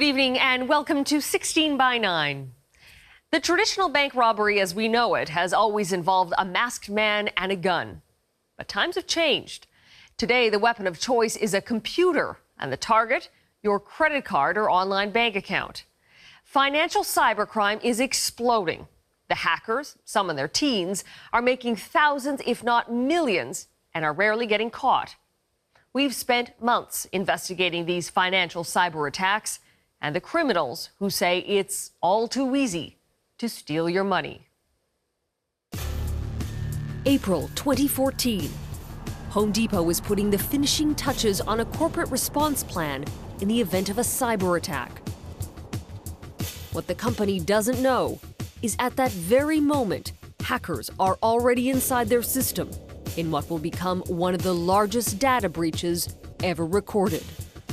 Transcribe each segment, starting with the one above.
Good evening and welcome to 16 by 9. The traditional bank robbery as we know it has always involved a masked man and a gun. But times have changed. Today, the weapon of choice is a computer, and the target, your credit card or online bank account. Financial cybercrime is exploding. The hackers, some in their teens, are making thousands, if not millions, and are rarely getting caught. We've spent months investigating these financial cyber attacks and the criminals who say it's all too easy to steal your money. April 2014. Home Depot is putting the finishing touches on a corporate response plan in the event of a cyber attack. What the company doesn't know is at that very moment, hackers are already inside their system in what will become one of the largest data breaches ever recorded.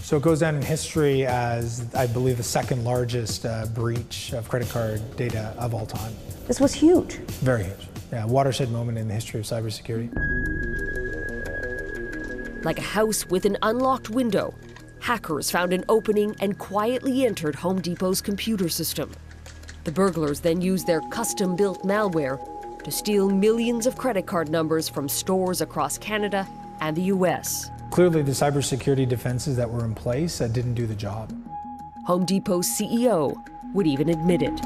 So it goes down in history as, I believe, the second largest breach of credit card data of all time. This was huge. Very huge. Yeah, watershed moment in the history of cybersecurity. Like a house with an unlocked window, hackers found an opening and quietly entered Home Depot's computer system. The burglars then used their custom-built malware to steal millions of credit card numbers from stores across Canada and the US. Clearly, the cybersecurity defenses that were in place didn't do the job. Home Depot's CEO would even admit it.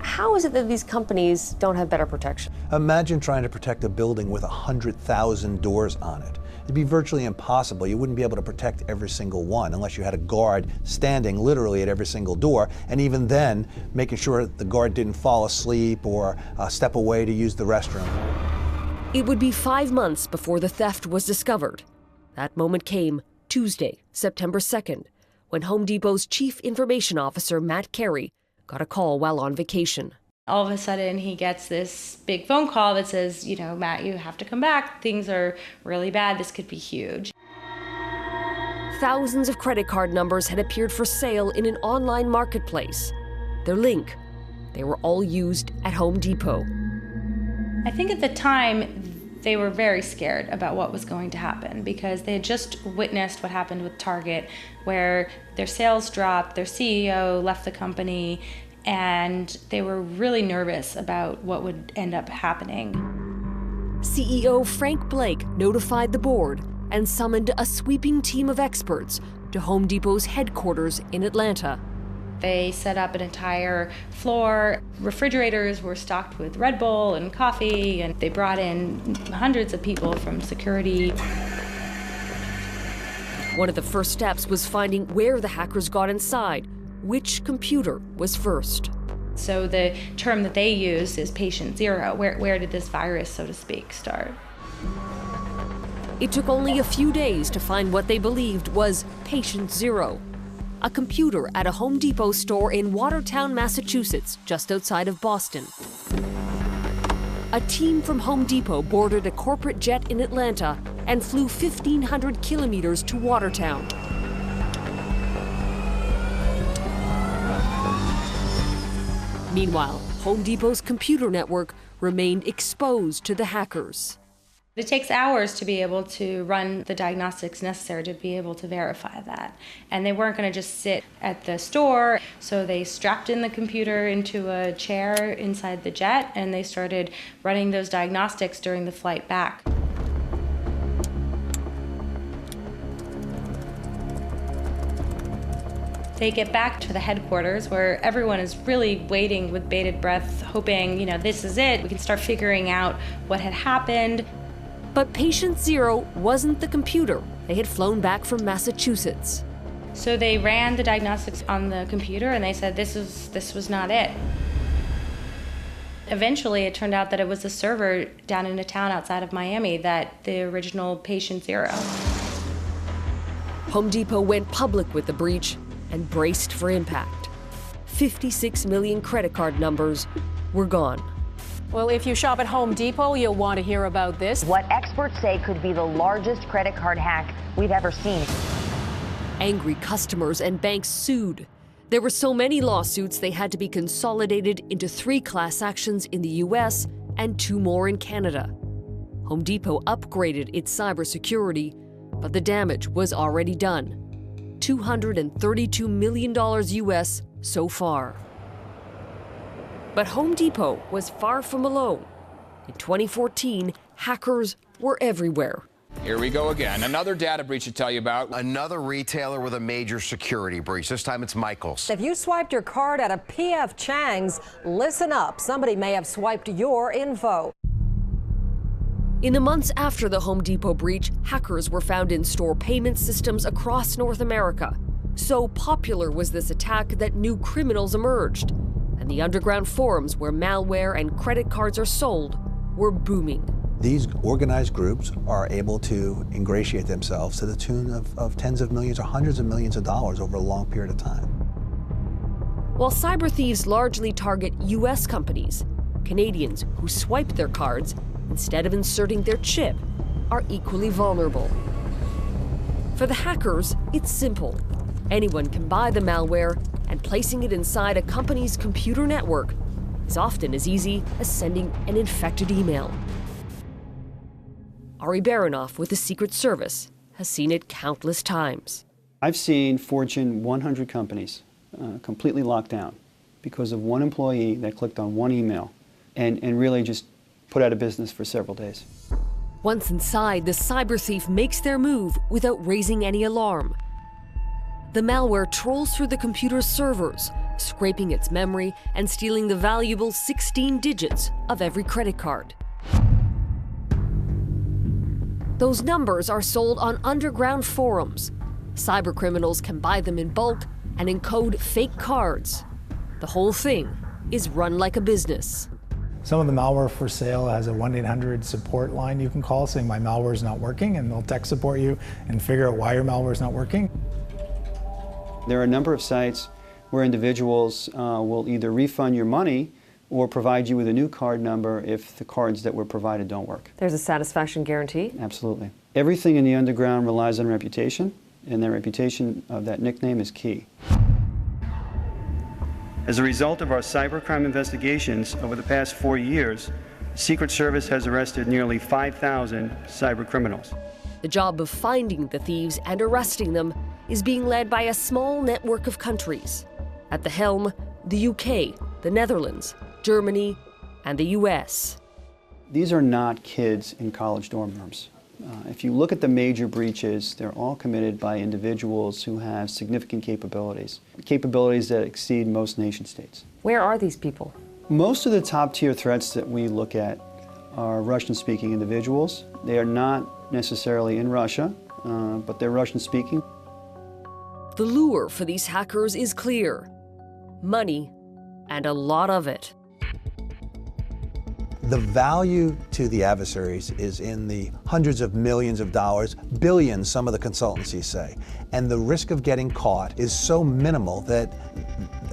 How is it that these companies don't have better protection? Imagine trying to protect a building with 100,000 doors on it. It'd be virtually impossible. You wouldn't be able to protect every single one unless you had a guard standing literally at every single door, and even then, making sure the guard didn't fall asleep or step away to use the restroom. It would be 5 months before the theft was discovered. That moment came Tuesday, September 2nd, when Home Depot's Chief Information Officer, Matt Carey, got a call while on vacation. All of a sudden, he gets this big phone call that says, Matt, you have to come back. Things are really bad. This could be huge. Thousands of credit card numbers had appeared for sale in an online marketplace. Their link, they were all used at Home Depot. I think at the time, they were very scared about what was going to happen because they had just witnessed what happened with Target, where their sales dropped, their CEO left the company, and they were really nervous about what would end up happening. CEO Frank Blake notified the board and summoned a sweeping team of experts to Home Depot's headquarters in Atlanta. They set up an entire floor. Refrigerators were stocked with Red Bull and coffee, and they brought in hundreds of people from security. One of the first steps was finding where the hackers got inside. Which computer was first? So the term that they use is patient zero. Where did this virus, so to speak, start? It took only a few days to find what they believed was patient zero, a computer at a Home Depot store in Watertown, Massachusetts, just outside of Boston. A team from Home Depot boarded a corporate jet in Atlanta and flew 1,500 kilometers to Watertown. Meanwhile, Home Depot's computer network remained exposed to the hackers. It takes hours to be able to run the diagnostics necessary to be able to verify that. And they weren't going to just sit at the store, so they strapped in the computer into a chair inside the jet, and they started running those diagnostics during the flight back. They get back to the headquarters where everyone is really waiting with bated breath, hoping, this is it. We can start figuring out what had happened. But patient zero wasn't the computer. They had flown back from Massachusetts. So they ran the diagnostics on the computer and they said this was not it. Eventually, it turned out that it was a server down in a town outside of Miami that the original patient zero. Home Depot went public with the breach and braced for impact. 56 million credit card numbers were gone. Well, if you shop at Home Depot, you'll want to hear about this. What experts say could be the largest credit card hack we've ever seen. Angry customers and banks sued. There were so many lawsuits they had to be consolidated into 3 class actions in the US and 2 more in Canada. Home Depot upgraded its cybersecurity, But the damage was already done. $232 million US so far. But Home Depot was far from alone. In 2014, hackers were everywhere. Here we go again. Another data breach to tell you about. Another retailer with a major security breach. This time it's Michael's. If you swiped your card at a P.F. Chang's, listen up. Somebody may have swiped your info. In the months after the Home Depot breach, hackers were found in store payment systems across North America. So popular was this attack that new criminals emerged. And the underground forums where malware and credit cards are sold were booming. These organized groups are able to ingratiate themselves to the tune of tens of millions or hundreds of millions of dollars over a long period of time. While cyber thieves largely target U.S. companies, Canadians who swipe their cards instead of inserting their chip are equally vulnerable. For the hackers, it's simple. Anyone can buy the malware, and placing it inside a company's computer network is often as easy as sending an infected email. Ari Baronoff with the Secret Service has seen it countless times. I've seen Fortune 100 companies completely locked down because of one employee that clicked on one email and really just put out of business for several days. Once inside, the cyber thief makes their move without raising any alarm. The malware trolls through the computer's servers, scraping its memory and stealing the valuable 16 digits of every credit card. Those numbers are sold on underground forums. Cybercriminals can buy them in bulk and encode fake cards. The whole thing is run like a business. Some of the malware for sale has a 1-800 support line you can call saying my malware is not working, and they'll tech support you and figure out why your malware is not working. There are a number of sites where individuals will either refund your money or provide you with a new card number if the cards that were provided don't work. There's a satisfaction guarantee? Absolutely. Everything in the underground relies on reputation, and the reputation of that nickname is key. As a result of our cybercrime investigations over the past 4 years, the Secret Service has arrested nearly 5,000 cyber criminals. The job of finding the thieves and arresting them is being led by a small network of countries. At the helm, the UK, the Netherlands, Germany, and the US. These are not kids in college dorm rooms. If you look at the major breaches, they're all committed by individuals who have significant capabilities that exceed most nation states. Where are these people? Most of the top-tier threats that we look at are Russian-speaking individuals. They are not necessarily in Russia, but they're Russian-speaking. The lure for these hackers is clear: money, and a lot of it. The value to the adversaries is in the hundreds of millions of dollars, billions, some of the consultancies say. And the risk of getting caught is so minimal that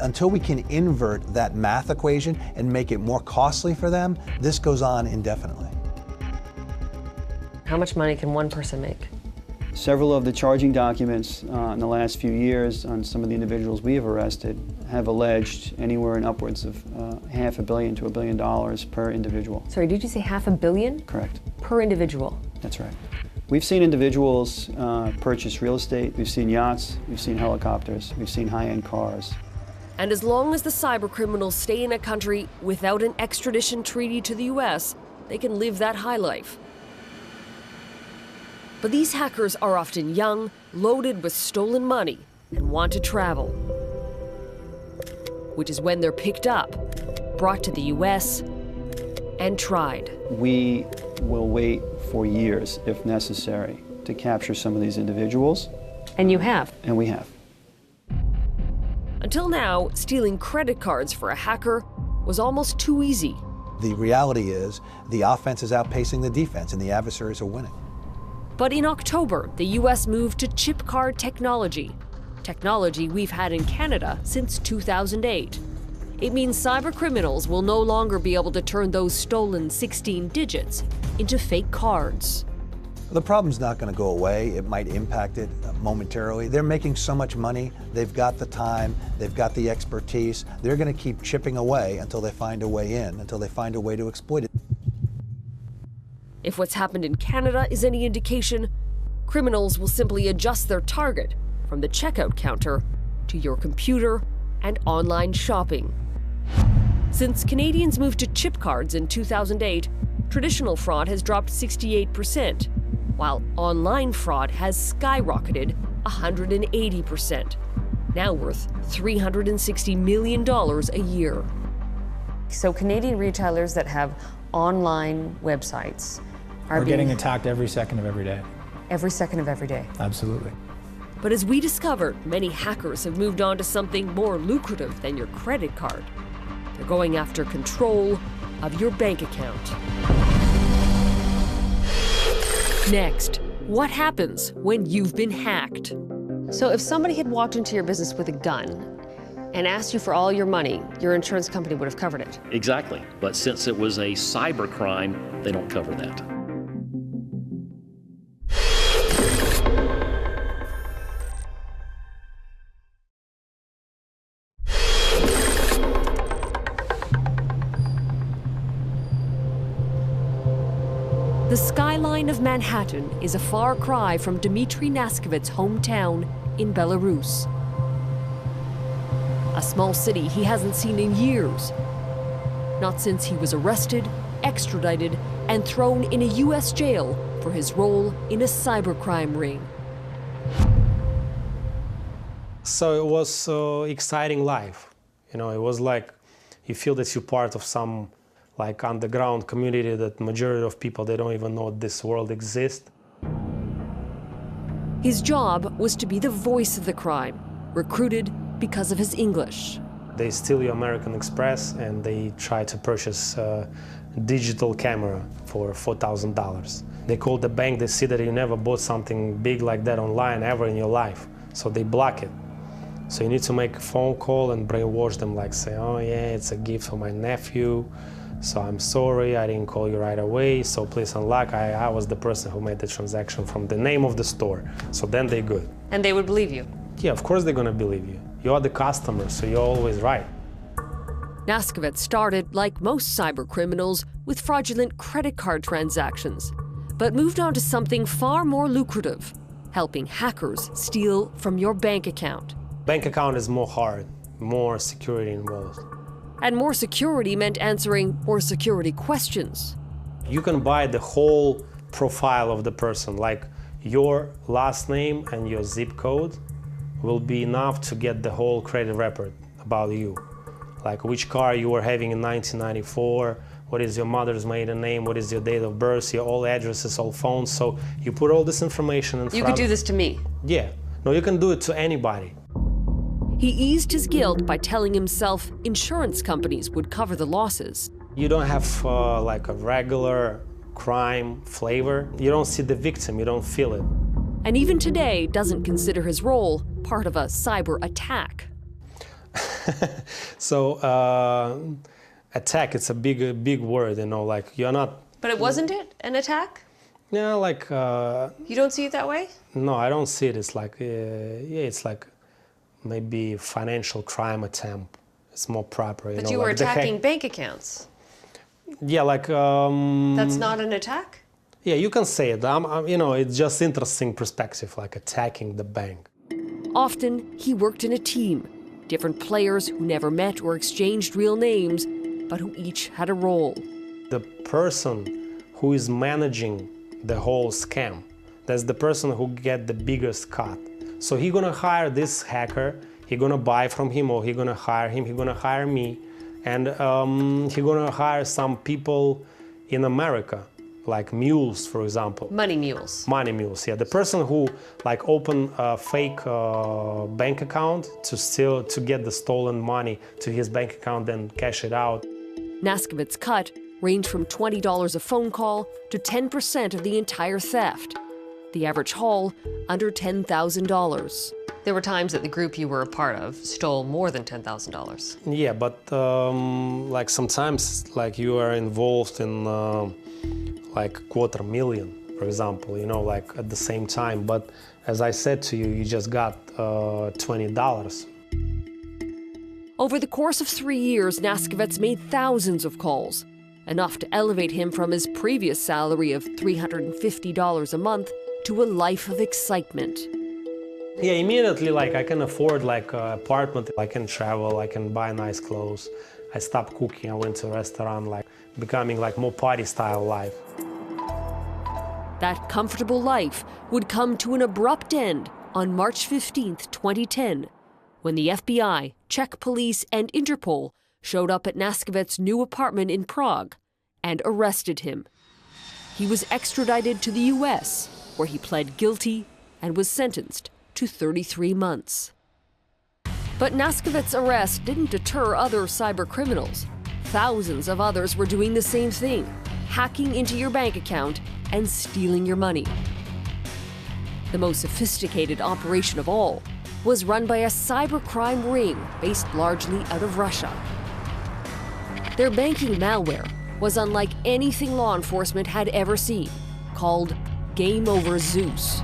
until we can invert that math equation and make it more costly for them, this goes on indefinitely. How much money can one person make? Several of the charging documents in the last few years on some of the individuals we have arrested have alleged anywhere in upwards of $500 million to $1 billion per individual. Sorry, did you say $500 million? Correct. Per individual? That's right. We've seen individuals purchase real estate, we've seen yachts, we've seen helicopters, we've seen high-end cars. And as long as the cybercriminals stay in a country without an extradition treaty to the US, they can live that high life. But these hackers are often young, loaded with stolen money, and want to travel. Which is when they're picked up, brought to the US, and tried. We will wait for years, if necessary, to capture some of these individuals. And you have? And we have. Until now, stealing credit cards for a hacker was almost too easy. The reality is the offense is outpacing the defense, and the adversaries are winning. But in October, the US moved to chip card technology we've had in Canada since 2008. It means cybercriminals will no longer be able to turn those stolen 16 digits into fake cards. The problem's not going to go away. It might impact it momentarily. They're making so much money. They've got the time. They've got the expertise. They're going to keep chipping away until they find a way in, until they find a way to exploit it. If what's happened in Canada is any indication, Criminals will simply adjust their target from the checkout counter to your computer and online shopping. Since Canadians moved to chip cards in 2008, traditional fraud has dropped 68%, while online fraud has skyrocketed 180%, now worth $360 million a year. So Canadian retailers that have online websites are getting attacked every second of every day. Every second of every day. Absolutely. But as we discovered, many hackers have moved on to something more lucrative than your credit card. They're going after control of your bank account. Next, what happens when you've been hacked? So if somebody had walked into your business with a gun and asked you for all your money, your insurance company would have covered it. Exactly. But since it was a cyber crime, they don't cover that. The skyline of Manhattan is a far cry from Dmitry Naskovit's hometown in Belarus. A small city he hasn't seen in years. Not since he was arrested, extradited, and thrown in a US jail for his role in a cybercrime ring. So it was exciting life. You know, it was like you feel that you're part of some like underground community that majority of people, they don't even know this world exists. His job was to be the voice of the crime, recruited because of his English. They steal your American Express and they try to purchase a digital camera for $4,000. They call the bank, they see that you never bought something big like that online ever in your life, so they block it. So you need to make a phone call and brainwash them, like say, oh yeah, it's a gift for my nephew, so I'm sorry, I didn't call you right away, so please unlock. I was the person who made the transaction from the name of the store, so then they're good. And they would believe you? Yeah, of course they're gonna believe you. You're the customer, so you're always right. Naskovit started, like most cyber criminals, with fraudulent credit card transactions, but moved on to something far more lucrative, helping hackers steal from your bank account. Bank account is more hard, more security involved. And more security meant answering more security questions. You can buy the whole profile of the person, like your last name and your zip code will be enough to get the whole credit report about you. Like which car you were having in 1994, what is your mother's maiden name, what is your date of birth, your all addresses, all phones. So you put all this information in front. You could do this to me? Yeah. No, you can do it to anybody. He eased his guilt by telling himself insurance companies would cover the losses. You don't have like a regular crime flavor. You don't see the victim, you don't feel it. And even today doesn't consider his role part of a cyber attack. So attack, it's a big word, you know, like you're not... But it wasn't it, an attack? Yeah, like... You don't see it that way? No, I don't see it. It's like, yeah, it's like maybe financial crime attempt. It's more proper. But you were attacking bank accounts. Yeah, like... That's not an attack? Yeah, you can say it. You know, it's just interesting perspective, like attacking the bank. Often, he worked in a team. Different players who never met or exchanged real names, but who each had a role. The person who is managing the whole scam, that's the person who get the biggest cut. So he's gonna hire this hacker, he's gonna buy from him, or he's gonna hire him, he's gonna hire me, and he's gonna hire some people in America, like mules, for example. Money mules. Money mules, yeah. The person who like open a fake bank account to get the stolen money to his bank account, then cash it out. Naskovit's cut ranged from $20 a phone call to 10% of the entire theft. The average haul, under $10,000. There were times that the group you were a part of stole more than $10,000. Yeah, but like sometimes like you are involved in like $250,000, for example, you know, like at the same time. But as I said to you, you just got $20. Over the course of 3 years, Naskovitz made thousands of calls, enough to elevate him from his previous salary of $350 a month to a life of excitement. Yeah, immediately, I can afford an apartment, I can travel, I can buy nice clothes. I stopped cooking, I went to a restaurant, becoming more party-style life. That comfortable life would come to an abrupt end on March 15th, 2010, when the FBI, Czech police, and Interpol showed up at Naskevet's new apartment in Prague and arrested him. He was extradited to the U.S., where he pled guilty and was sentenced to 33 months. But Naskevet's arrest didn't deter other cyber criminals. Thousands of others were doing the same thing, hacking into your bank account and stealing your money. The most sophisticated operation of all was run by a cybercrime ring based largely out of Russia. Their banking malware was unlike anything law enforcement had ever seen, called Game Over Zeus.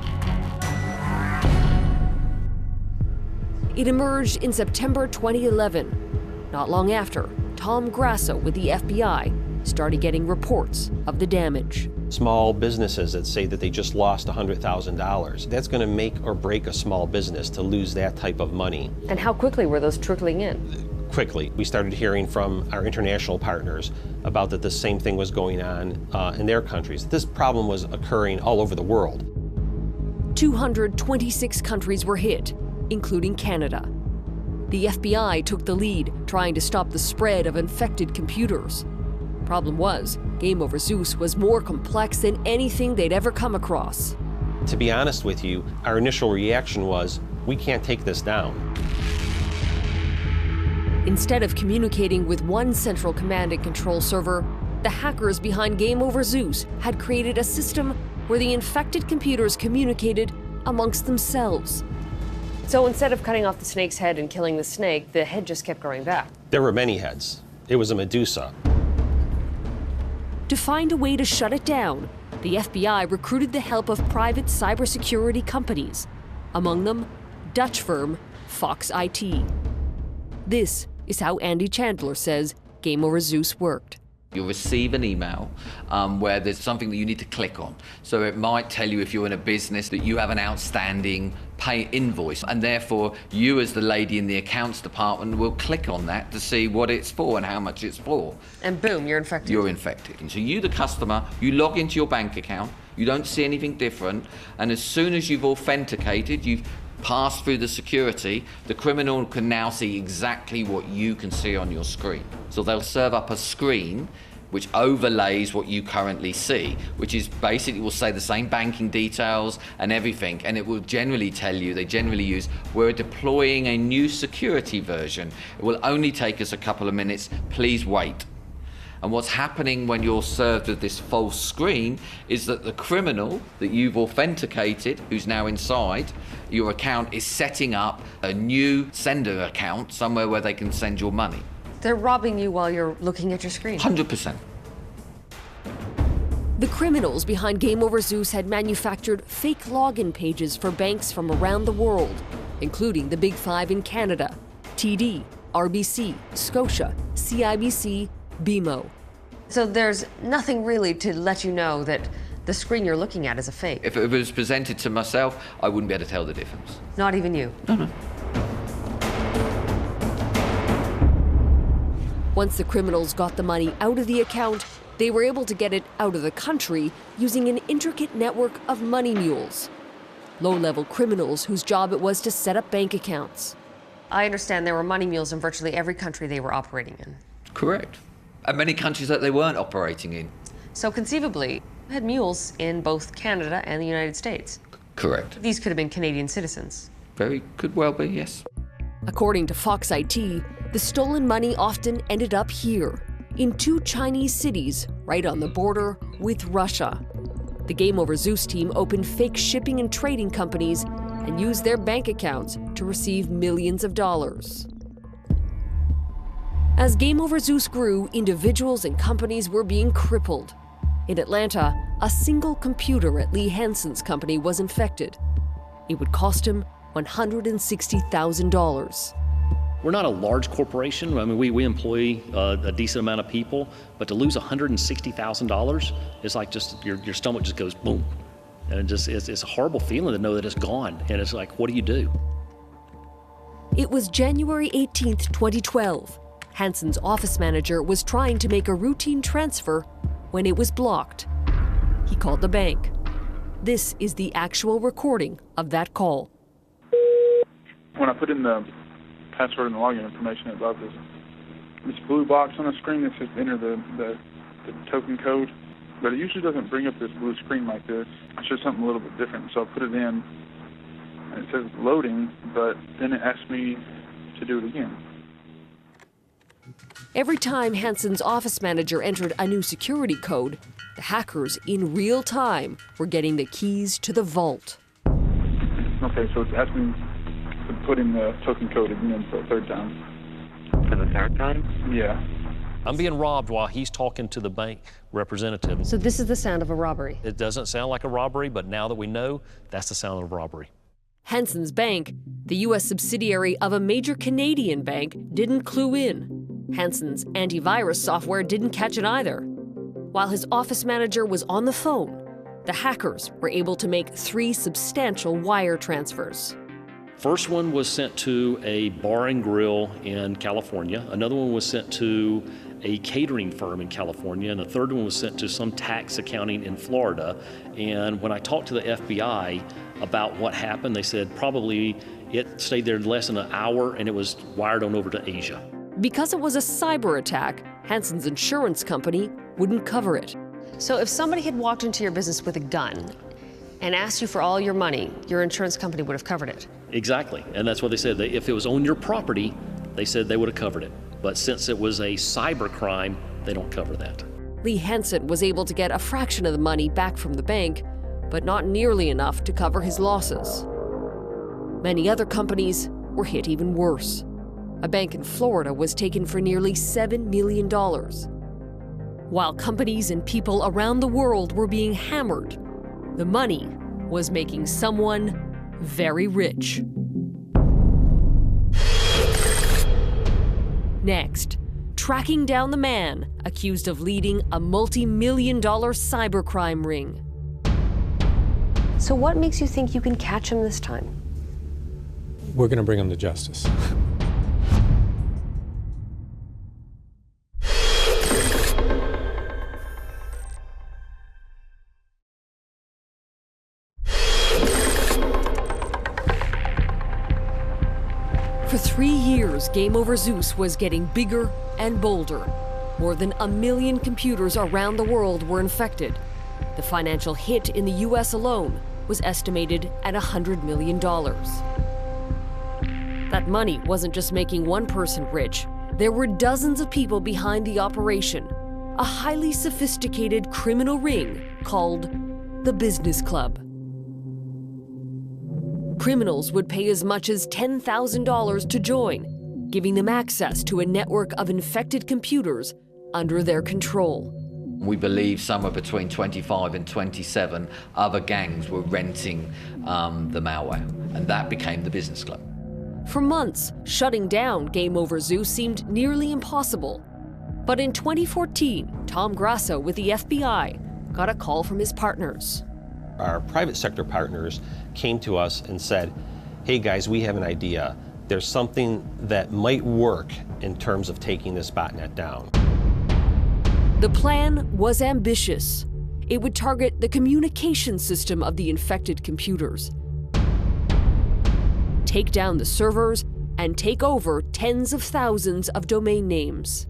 It emerged in September 2011. Not long after, Tom Grasso with the FBI started getting reports of the damage. Small businesses that say that they just lost $100,000, that's going to make or break a small business to lose that type of money. And how quickly were those trickling in? Quickly. We started hearing from our international partners about that the same thing was going on in their countries. This problem was occurring all over the world. 226 countries were hit, including Canada. The FBI took the lead, trying to stop the spread of infected computers. Problem was, Game Over Zeus was more complex than anything they'd ever come across. To be honest with you, our initial reaction was, we can't take this down. Instead of communicating with one central command and control server, the hackers behind Game Over Zeus had created a system where the infected computers communicated amongst themselves. So instead of cutting off the snake's head and killing the snake, the head just kept growing back. There were many heads. It was a Medusa. To find a way to shut it down, the FBI recruited the help of private cybersecurity companies, among them Dutch firm Fox IT. This is how Andy Chandler says Game Over Zeus worked. You'll receive an email where there's something that you need to click on. So it might tell you if you're in a business that you have an outstanding pay invoice, and therefore you as the lady in the accounts department will click on that to see what it's for and how much it's for. And boom, you're infected. You're infected. And so you, the customer, you log into your bank account, you don't see anything different, and as soon as you've authenticated, you've passed through the security, the criminal can now see exactly what you can see on your screen. So they'll serve up a screen which overlays what you currently see, which is basically will say the same banking details and everything, and it will generally tell you, they generally use, we're deploying a new security version. It will only take us a couple of minutes, please wait. And what's happening when you're served with this false screen is that the criminal that you've authenticated, who's now inside your account, is setting up a new sender account somewhere where they can send your money. They're robbing you while you're looking at your screen. 100%. The criminals behind Game Over Zeus had manufactured fake login pages for banks from around the world, including the Big Five in Canada, TD, RBC, Scotia, CIBC, BMO. So there's nothing really to let you know that the screen you're looking at is a fake. If it was presented to myself, I wouldn't be able to tell the difference. Not even you? No. Once the criminals got the money out of the account, they were able to get it out of the country using an intricate network of money mules. Low-level criminals whose job it was to set up bank accounts. I understand there were money mules in virtually every country they were operating in. Correct. And many countries that they weren't operating in. So conceivably, they had mules in both Canada and the United States. Correct. These could have been Canadian citizens. Very could well be, yes. According to Fox IT, the stolen money often ended up here, in two Chinese cities right on the border with Russia. The Game Over Zeus team opened fake shipping and trading companies and used their bank accounts to receive millions of dollars. As Game Over Zeus grew, individuals and companies were being crippled. In Atlanta, a single computer at Lee Hansen's company was infected. It would cost him $160,000. We're not a large corporation. I mean, we employ a decent amount of people, but to lose $160,000 is like just your stomach just goes boom. And it's a horrible feeling to know that it's gone. And it's like, what do you do? It was January 18th, 2012. Hansen's office manager was trying to make a routine transfer when it was blocked. He called the bank. This is the actual recording of that call. When I put in the password and the login information above this blue box on the screen that says enter the token code, but it usually doesn't bring up this blue screen like this. It's just something a little bit different. So I put it in, and it says loading, but then it asks me to do it again. Every time Hansen's office manager entered a new security code, the hackers in real time were getting the keys to the vault. Okay, so it's asking to put in the token code again for the third time. For the third time? Yeah. I'm being robbed while he's talking to the bank representative. So this is the sound of a robbery. It doesn't sound like a robbery, but now that we know, that's the sound of a robbery. Hansen's bank, the U.S. subsidiary of a major Canadian bank, didn't clue in. Hansen's antivirus software didn't catch it either. While his office manager was on the phone, the hackers were able to make 3 substantial wire transfers. First one was sent to a bar and grill in California. Another one was sent to a catering firm in California. And the third one was sent to some tax accounting in Florida. And when I talked to the FBI about what happened, they said probably it stayed there less than an hour and it was wired on over to Asia. Because it was a cyber attack, Hansen's insurance company wouldn't cover it. So if somebody had walked into your business with a gun and asked you for all your money, your insurance company would have covered it. Exactly, and that's what they said. If it was on your property, they said they would have covered it. But since it was a cyber crime, they don't cover that. Lee Hansen was able to get a fraction of the money back from the bank, but not nearly enough to cover his losses. Many other companies were hit even worse. A bank in Florida was taken for nearly $7 million. While companies and people around the world were being hammered, the money was making someone very rich. Next, tracking down the man accused of leading a multi-million-dollar cybercrime ring. So what makes you think you can catch him this time? We're going to bring him to justice. For 3 years, Game Over Zeus was getting bigger and bolder. More than 1 million computers around the world were infected. The financial hit in the US alone was estimated at $100 million. That money wasn't just making one person rich. There were dozens of people behind the operation, a highly sophisticated criminal ring called the Business Club. Criminals would pay as much as $10,000 to join, giving them access to a network of infected computers under their control. We believe somewhere between 25 and 27 other gangs were renting the malware, and that became the Business Club. For months, shutting down Game Over Zeus seemed nearly impossible. But in 2014, Tom Grasso with the FBI got a call from his partners. Our private sector partners came to us and said, hey guys, we have an idea. There's something that might work in terms of taking this botnet down. The plan was ambitious. It would target the communication system of the infected computers, take down the servers, and take over tens of thousands of domain names.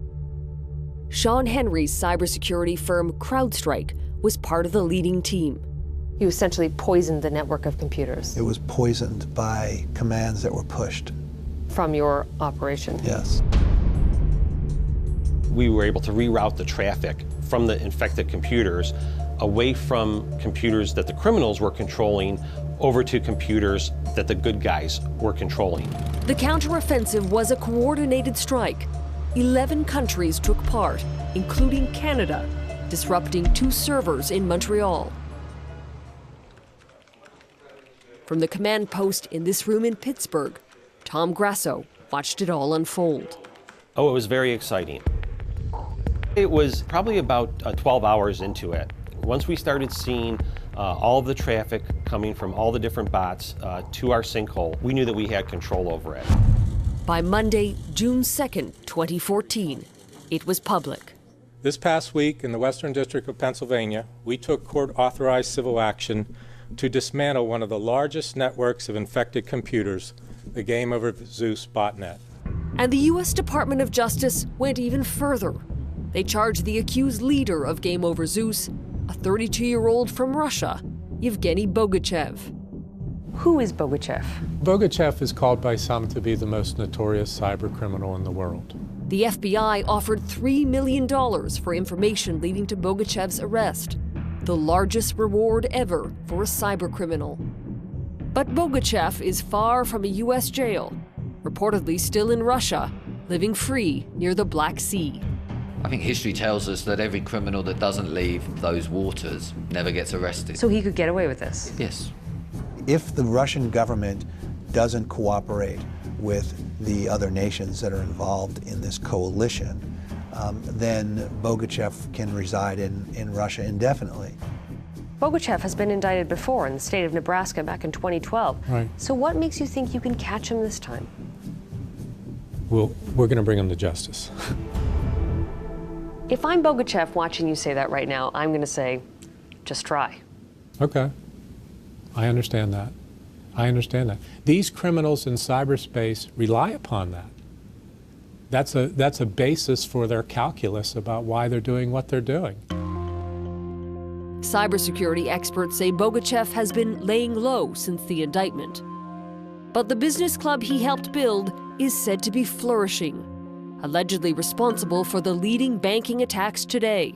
Sean Henry's cybersecurity firm CrowdStrike was part of the leading team. You essentially poisoned the network of computers. It was poisoned by commands that were pushed. From your operation? Yes. We were able to reroute the traffic from the infected computers away from computers that the criminals were controlling over to computers that the good guys were controlling. The counteroffensive was a coordinated strike. 11 countries took part, including Canada, disrupting 2 servers in Montreal. From the command post in this room in Pittsburgh, Tom Grasso watched it all unfold. Oh, it was very exciting. It was probably about 12 hours into it. Once we started seeing all of the traffic coming from all the different bots to our sinkhole. We knew that we had control over it. By Monday, June 2nd, 2014, it was public. This past week in the Western District of Pennsylvania, we took court-authorized civil action to dismantle one of the largest networks of infected computers, the Game Over Zeus botnet. And the U.S. Department of Justice went even further. They charged the accused leader of Game Over Zeus, a 32-year-old from Russia, Yevgeny Bogachev. Who is Bogachev? Bogachev is called by some to be the most notorious cyber criminal in the world. The FBI offered $3 million for information leading to Bogachev's arrest, the largest reward ever for a cyber criminal. But Bogachev is far from a U.S. jail, reportedly still in Russia, living free near the Black Sea. I think history tells us that every criminal that doesn't leave those waters never gets arrested. So he could get away with this? Yes. If the Russian government doesn't cooperate with the other nations that are involved in this coalition, then Bogachev can reside in Russia indefinitely. Bogachev has been indicted before in the state of Nebraska back in 2012. Right. So what makes you think you can catch him this time? Well, we're going to bring him to justice. If I'm Bogachev watching you say that right now, I'm going to say, just try. Okay. I understand that. I understand that. These criminals in cyberspace rely upon that. That's a basis for their calculus about why they're doing what they're doing. Cybersecurity experts say Bogachev has been laying low since the indictment. But the business club he helped build is said to be flourishing, allegedly responsible for the leading banking attacks today.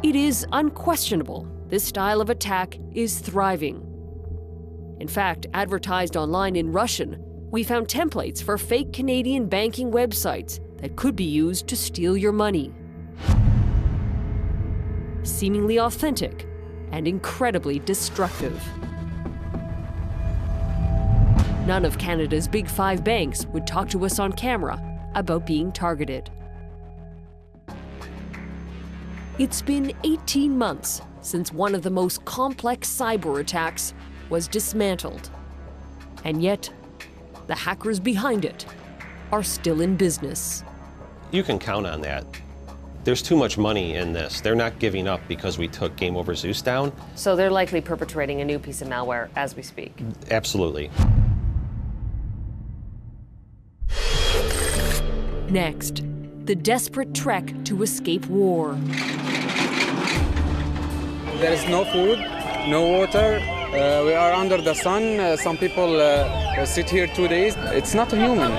It is unquestionable this style of attack is thriving. In fact, advertised online in Russian, we found templates for fake Canadian banking websites that could be used to steal your money. Seemingly authentic and incredibly destructive. None of Canada's big 5 banks would talk to us on camera about being targeted. It's been 18 months since one of the most complex cyber attacks was dismantled. And yet, the hackers behind it are still in business. You can count on that. There's too much money in this. They're not giving up because we took Game Over Zeus down. So they're likely perpetrating a new piece of malware as we speak. Absolutely. Next, the desperate trek to escape war. There is no food, no water. We are under the sun. Some people sit here 2 days. It's not human.